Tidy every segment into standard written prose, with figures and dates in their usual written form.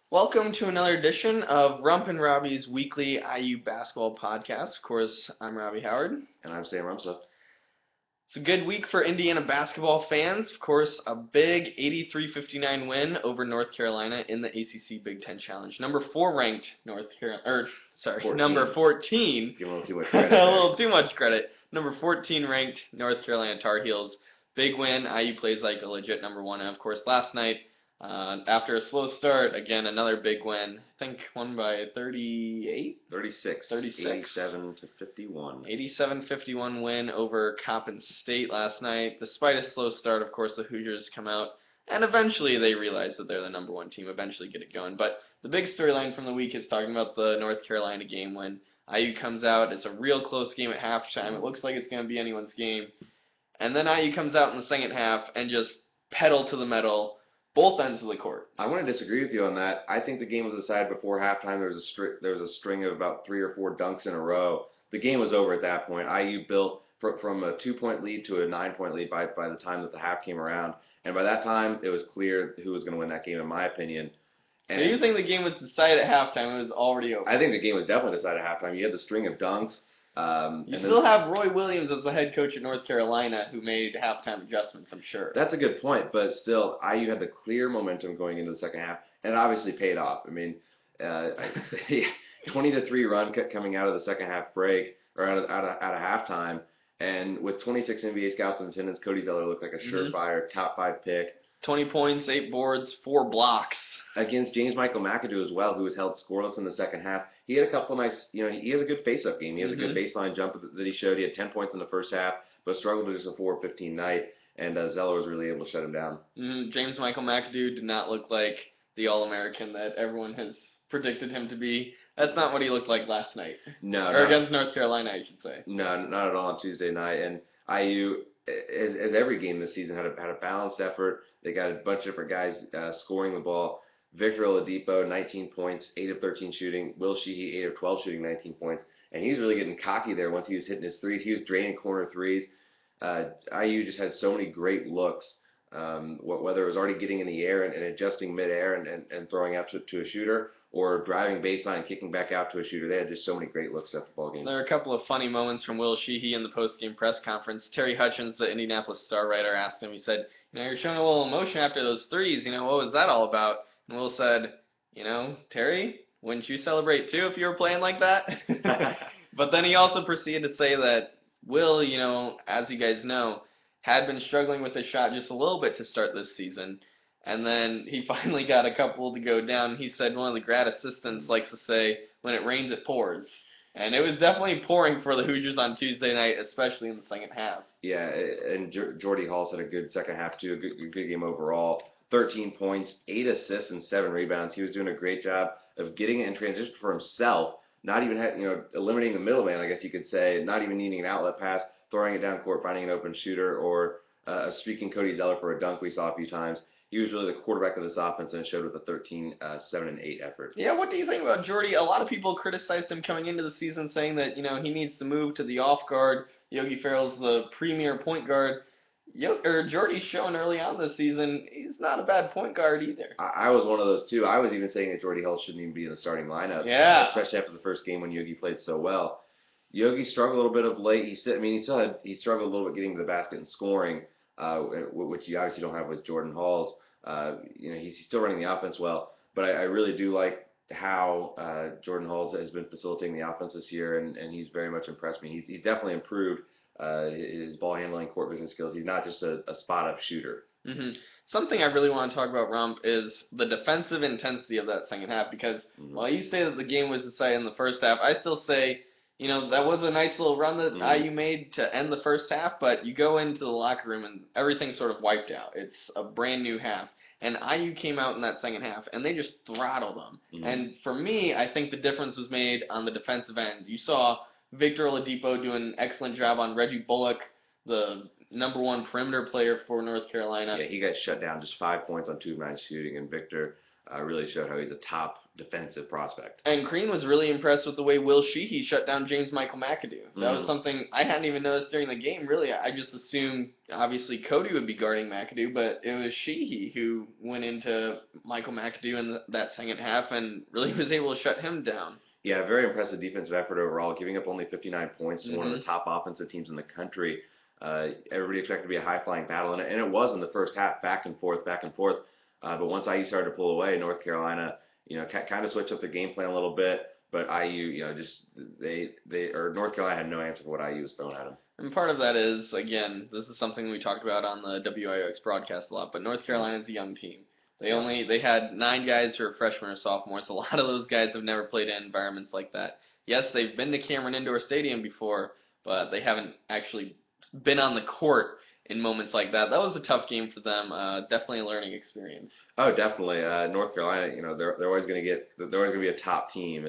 Welcome to another edition of Rump and Robby's weekly IU basketball podcast. Of course, I'm Robby Howard. And I'm Sam Rumpza. It's a good week for Indiana basketball fans. Of course, a big 83-59 win over North Carolina in the ACC Big Ten Challenge. Number 4 ranked North Carolina, 14. number 14. Give a little too much credit. A little too much credit. Number 14 ranked North Carolina Tar Heels. Big win. IU plays like a legit number 1. And of course, last night, after a slow start, again, another big win. I think won by 38? 36. 87-51. 87-51 win over Coppin State last night. Despite a slow start, of course, the Hoosiers come out, and eventually they realize that they're the number 1 team, eventually get it going. But the big storyline from the week is talking about the North Carolina game when IU comes out. It's a real close game at halftime. It looks like it's going to be anyone's game. And then IU comes out in the second half and just pedal to the metal. Both ends of the court. I want to disagree with you on that. I think the game was decided before halftime. There was a string of about 3 or 4 dunks in a row. The game was over at that point. IU built from a 2-point lead to a 9-point lead by the time that the half came around. And by that time, it was clear who was going to win that game, in my opinion. And so you think the game was decided at halftime? It was already over. I think the game was definitely decided at halftime. You had the string of dunks. You still have Roy Williams as the head coach at North Carolina who made halftime adjustments, I'm sure. That's a good point, but still, IU had the clear momentum going into the second half, and it obviously paid off. I mean, 20-3 run coming out of the second half break, or out of halftime, and with 26 NBA scouts in attendance, Cody Zeller looked like a surefire top 5 pick. 20 points, 8 boards, 4 blocks. Against James Michael McAdoo as well, who was held scoreless in the second half. He had a couple of nice, he has a good face-up game. He has a good baseline jump that he showed. He had 10 points in the first half, but struggled to just a 4-15 night, and Zeller was really able to shut him down. James Michael McAdoo did not look like the All-American that everyone has predicted him to be. That's not what he looked like last night. No. Or against North Carolina, I should say. No, not at all on Tuesday night. And IU, as every game this season, had a balanced effort. They got a bunch of different guys scoring the ball. Victor Oladipo, 19 points, 8 of 13 shooting. Will Sheehy, 8 of 12 shooting, 19 points. And he was really getting cocky there once he was hitting his threes. He was draining corner threes. IU just had so many great looks, whether it was already getting in the air and adjusting midair and throwing out to a shooter, or driving baseline and kicking back out to a shooter. They had just so many great looks at the ball game. There were a couple of funny moments from Will Sheehy in the post-game press conference. Terry Hutchins, the Indianapolis Star writer, asked him, he said, you're showing a little emotion after those threes. What was that all about? And Will said, Terry, wouldn't you celebrate too if you were playing like that? But then he also proceeded to say that Will, as you guys know, had been struggling with his shot just a little bit to start this season. And then he finally got a couple to go down. He said one of the grad assistants likes to say, when it rains, it pours. And it was definitely pouring for the Hoosiers on Tuesday night, especially in the second half. Yeah, and Jordy Hall's had a good second half too, a good game overall. 13 points, 8 assists, and 7 rebounds. He was doing a great job of getting it in transition for himself, not even eliminating the middleman, I guess you could say, not even needing an outlet pass, throwing it down court, finding an open shooter, or streaking Cody Zeller for a dunk we saw a few times. He was really the quarterback of this offense, and it showed with a 13, 7, and 8 effort. Yeah, what do you think about Jordy? A lot of people criticized him coming into the season, saying that he needs to move to the off guard. Yogi Ferrell's the premier point guard. Jordy's shown early on this season he's not a bad point guard either. I was one of those too. I was even saying that Jordy Hill shouldn't even be in the starting lineup. Yeah. Especially after the first game when Yogi played so well. Yogi struggled a little bit of late. He struggled a little bit getting to the basket and scoring, which you obviously don't have with Jordan Halls. He's still running the offense well, but I really do like how Jordan Halls has been facilitating the offense this year, and he's very much impressed me. He's definitely improved his ball handling, court vision skills. He's not just a spot-up shooter. Something I really want to talk about, Rump, is the defensive intensity of that second half, because while you say that the game was decided in the first half, I still say, that was a nice little run that IU made to end the first half, but you go into the locker room and everything's sort of wiped out. It's a brand new half. And IU came out in that second half, and they just throttled them. And for me, I think the difference was made on the defensive end. You saw Victor Oladipo do an excellent job on Reggie Bullock, the number 1 perimeter player for North Carolina. Yeah, he got shut down, just 5 points on 2 of 9 shooting, and Victor really showed how he's a top defensive prospect. And Green was really impressed with the way Will Sheehey shut down James Michael McAdoo. That was something I hadn't even noticed during the game, really. I just assumed, obviously, Cody would be guarding McAdoo, but it was Sheehey who went into Michael McAdoo in that second half and really was able to shut him down. Yeah, very impressive defensive effort overall, giving up only 59 points to one of the top offensive teams in the country. Everybody expected it to be a high-flying battle, and it was in the first half, back and forth, back and forth. But once IU started to pull away, North Carolina, kind of switched up their game plan a little bit. But IU, North Carolina had no answer for what IU was throwing at them. And part of that is, again, this is something we talked about on the WIOX broadcast a lot, but North Carolina's a young team. They had 9 guys who are freshmen or sophomores. A lot of those guys have never played in environments like that. Yes, they've been to Cameron Indoor Stadium before, but they haven't actually been on the court in moments like that. That was a tough game for them. Definitely a learning experience. Oh, definitely. North Carolina, they're always going to be a top team.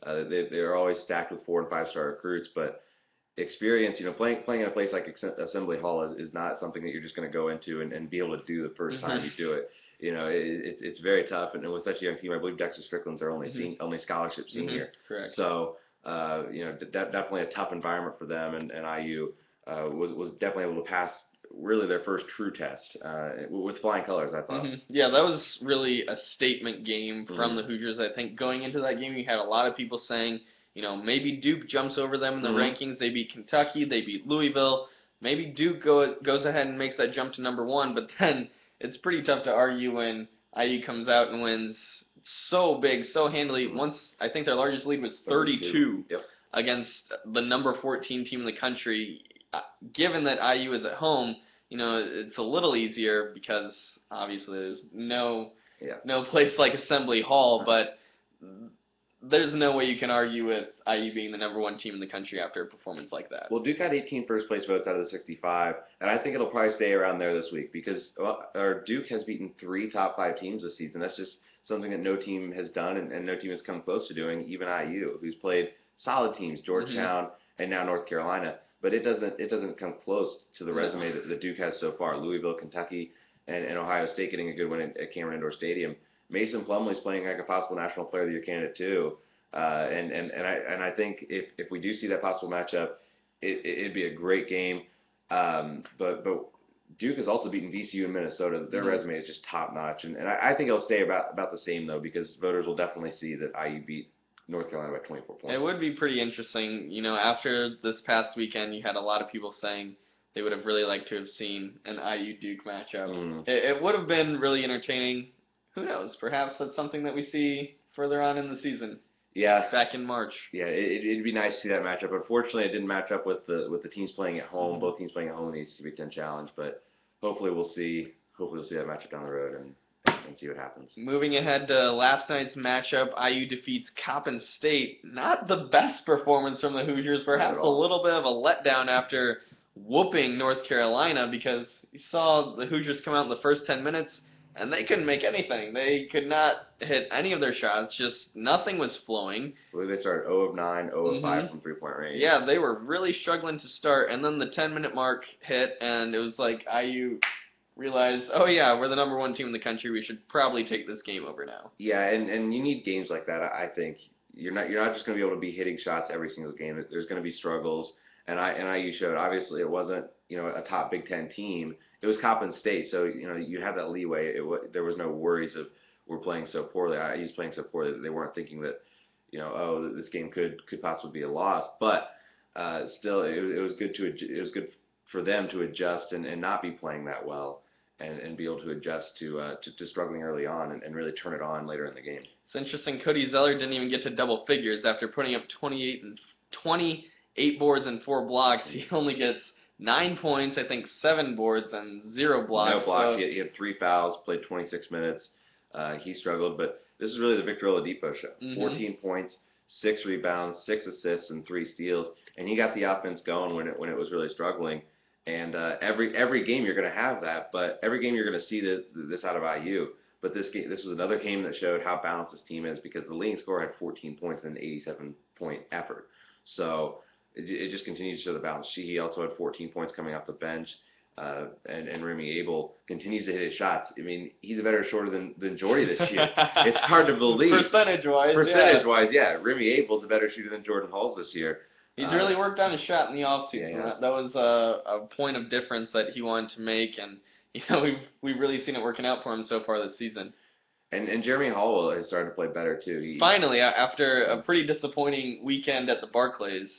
They're always stacked with 4- and 5-star recruits, but experience, playing in a place like Assembly Hall is not something that you're just going to go into and be able to do the first time you do it. It's very tough, and with such a young team, I believe Dexter Strickland's their only scholarship senior. Correct. So, definitely a tough environment for them, and IU was definitely able to pass really their first true test with flying colors, I thought. Yeah, that was really a statement game from the Hoosiers. I think going into that game, you had a lot of people saying, maybe Duke jumps over them in the rankings. They beat Kentucky. They beat Louisville. Maybe Duke goes ahead and makes that jump to number 1, but then it's pretty tough to argue when IU comes out and wins so big, so handily. Once, I think their largest lead was 32 against the number 14 team in the country. Given that IU is at home, it's a little easier because obviously there's no place like Assembly Hall, but there's no way you can argue with IU being the number 1 team in the country after a performance like that. Well, Duke got 18 first-place votes out of the 65, and I think it'll probably stay around there this week because Duke has beaten 3 top 5 teams this season. That's just something that no team has done and no team has come close to doing, even IU, who's played solid teams, Georgetown and now North Carolina. But it doesn't come close to the resume that Duke has so far. Louisville, Kentucky, and Ohio State getting a good win at Cameron Indoor Stadium. Mason Plumlee's playing like a possible National Player of the Year candidate too. And I think if we do see that possible matchup, it'd be a great game. But Duke has also beaten VCU and Minnesota. Their resume is just top notch, and I think it'll stay about the same though because voters will definitely see that IU beat North Carolina by 24 points. It would be pretty interesting. After this past weekend, you had a lot of people saying they would have really liked to have seen an IU-Duke matchup. It would have been really entertaining. Who knows? Perhaps that's something that we see further on in the season. Yeah. Back in March. Yeah, it'd be nice to see that matchup. Unfortunately, it didn't match up with the teams playing at home. Both teams playing at home in the ACC Big Ten Challenge, but hopefully we'll see that matchup down the road and see what happens. Moving ahead to last night's matchup, IU defeats Coppin State. Not the best performance from the Hoosiers, perhaps a little bit of a letdown after whooping North Carolina because you saw the Hoosiers come out in the first 10 minutes and they couldn't make anything. They could not hit any of their shots, just nothing was flowing. I believe they started 0 of 9, 0 of 5 from three-point range. Yeah, they were really struggling to start, and then the 10-minute mark hit, and it was like IU realized, oh yeah, we're the number 1 team in the country. We should probably take this game over now. Yeah, and you need games like that. I think you're not just going to be able to be hitting shots every single game. There's going to be struggles, and IU showed. Obviously, it wasn't a top Big Ten team. It was Coppin State, so you have that leeway. There was no worries of we're playing so poorly. IU's playing so poorly that they weren't thinking that this game could possibly be a loss. But still, it was good for them to adjust and not be playing that well. And be able to adjust to struggling early on and really turn it on later in the game. It's interesting. Cody Zeller didn't even get to double figures after putting up 28 boards and 4 blocks. He only gets 9 points, I think 7 boards and 0 blocks. No blocks. He had 3 fouls, played 26 minutes. He struggled, but this is really the Victor Oladipo show. 14 points, 6 rebounds, 6 assists, and 3 steals, and he got the offense going when it was really struggling. And every game you're going to have that, but every game you're going to see this out of IU. But this was another game that showed how balanced this team is because the leading scorer had 14 points in an 87-point effort. So it just continues to show the balance. He also had 14 points coming off the bench. and Remy Abel continues to hit his shots. I mean, he's a better shorter than Jordy this year. It's hard to believe. Percentage-wise, yeah. Remy Abel's a better shooter than Jordan Hulls this year. He's really worked on his shot in the offseason. Yeah, That was a point of difference that he wanted to make, and we've really seen it working out for him so far this season. And Jeremy Hallwell has started to play better too. Finally, after a pretty disappointing weekend at the Barclays,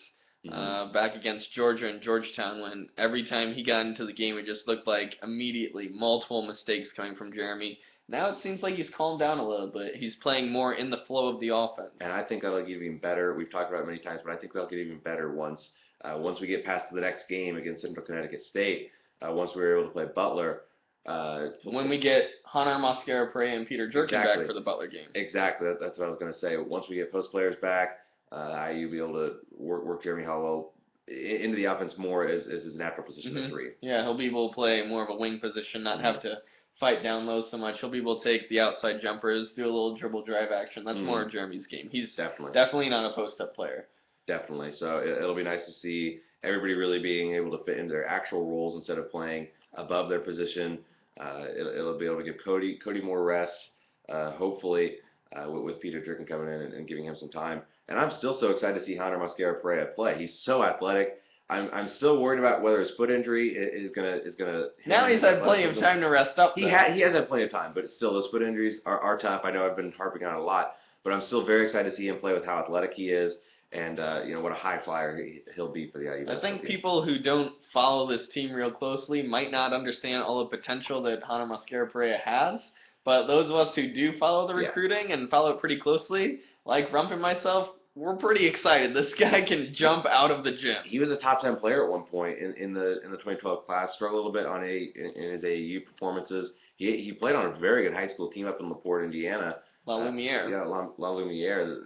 back against Georgia and Georgetown, when every time he got into the game, it just looked like immediately multiple mistakes coming from Jeremy. Now it seems like he's calmed down a little bit. He's playing more in the flow of the offense. And I think that'll get even better. We've talked about it many times, but I think they'll get even better once we get past the next game against Central Connecticut State. Once we're able to play Butler. When we get Hanner Mosquera-Perea and Peter Jerkin back for the Butler game. Exactly. That's what I was going to say. Once we get post players back, IU will be able to work Jeremy Hallwell into the offense more as his natural position at 3. Yeah, he'll be able to play more of a wing position, not have to fight down low so much. He'll be able to take the outside jumpers, do a little dribble drive action. That's more of Jeremy's game. He's definitely not a post-up player. Definitely. So it'll be nice to see everybody really being able to fit into their actual roles instead of playing above their position. It'll be able to give Cody more rest, hopefully, with Peter Jerkin coming in and giving him some time. And I'm still so excited to see Hanner Mosquera-Perea play. He's so athletic. I'm still worried about whether his foot injury is gonna. Now he's had plenty of time to rest up. He has had plenty of time, but still, those foot injuries are tough. I know I've been harping on it a lot, but I'm still very excited to see him play with how athletic he is, and what a high flyer he'll be for the IU. I think people who don't follow this team real closely might not understand all the potential that Hanner Mosquera-Perea has, but those of us who do follow the recruiting and follow it pretty closely, like Rump and myself, we're pretty excited. This guy can jump out of the gym. He was a top 10 player at one point in the 2012 class. Struggled a little bit in his AAU performances. He played on a very good high school team up in LaPorte, Indiana. La Lumiere. La Lumiere.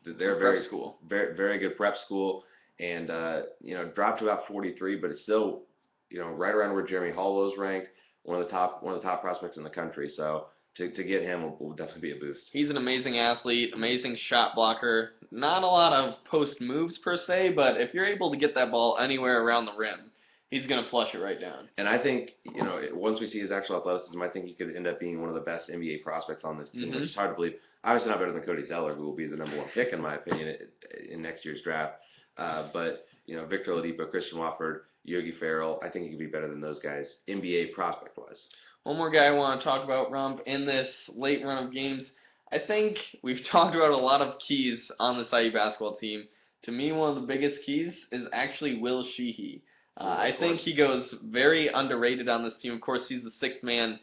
They're very good prep school, and dropped to about 43, but it's still right around where Jeremy Hallwell's ranked, one of the top prospects in the country. So to get him will definitely be a boost. He's an amazing athlete, amazing shot blocker. Not a lot of post moves per se, but if you're able to get that ball anywhere around the rim, he's going to flush it right down. And I think, once we see his actual athleticism, I think he could end up being one of the best NBA prospects on this team, which is hard to believe. Obviously not better than Cody Zeller, who will be the number 1 pick, in my opinion, in next year's draft. But Victor Oladipo, Christian Wofford, Yogi Ferrell, I think he could be better than those guys, NBA prospect-wise. One more guy I want to talk about, Rump, in this late run of games. I think we've talked about a lot of keys on this IU basketball team. To me, one of the biggest keys is actually Will Sheehey. I think he goes very underrated on this team. Of course, he's the 6th man.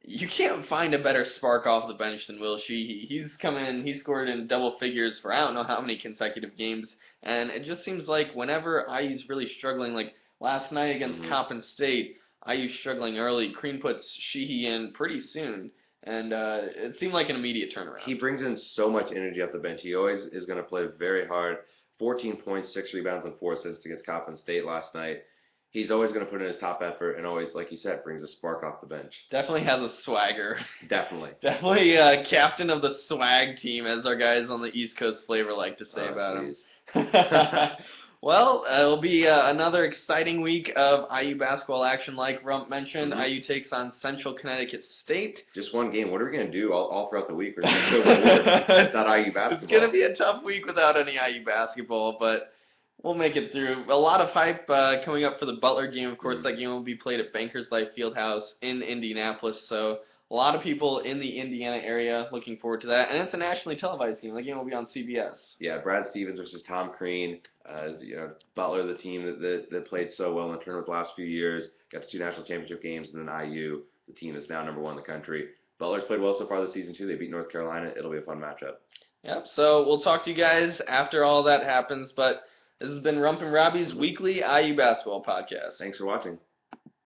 You can't find a better spark off the bench than Will Sheehey. He's come in, he scored in double figures for I don't know how many consecutive games, and it just seems like whenever IU's really struggling, like last night against Coppin State, IU's struggling early. Crean puts Sheehey in pretty soon, and it seemed like an immediate turnaround. He brings in so much energy off the bench. He always is going to play very hard. 14 points, 6 rebounds, and 4 assists against Coppin State last night. He's always going to put in his top effort and always, like you said, brings a spark off the bench. Definitely has a swagger. Definitely. Definitely captain of the swag team, as our guys on the East Coast flavor like to say about him. Well, it'll be another exciting week of IU basketball action, like Rump mentioned. IU takes on Central Connecticut State. Just one game. What are we going to do all throughout the week? We're going to go it's not IU basketball. It's going to be a tough week without any IU basketball, but we'll make it through. A lot of hype coming up for the Butler game. Of course, that game will be played at Bankers Life Fieldhouse in Indianapolis, so a lot of people in the Indiana area looking forward to that. And it's a nationally televised game. The game will be on CBS. Yeah, Brad Stevens versus Tom Crean. Butler, the team that played so well in the tournament the last few years, got to 2 national championship games, and then IU, the team that's now number 1 in the country. Butler's played well so far this season, too. They beat North Carolina. It'll be a fun matchup. Yep, so we'll talk to you guys after all that happens, but this has been Rump and Robbie's weekly IU basketball podcast. Thanks for watching.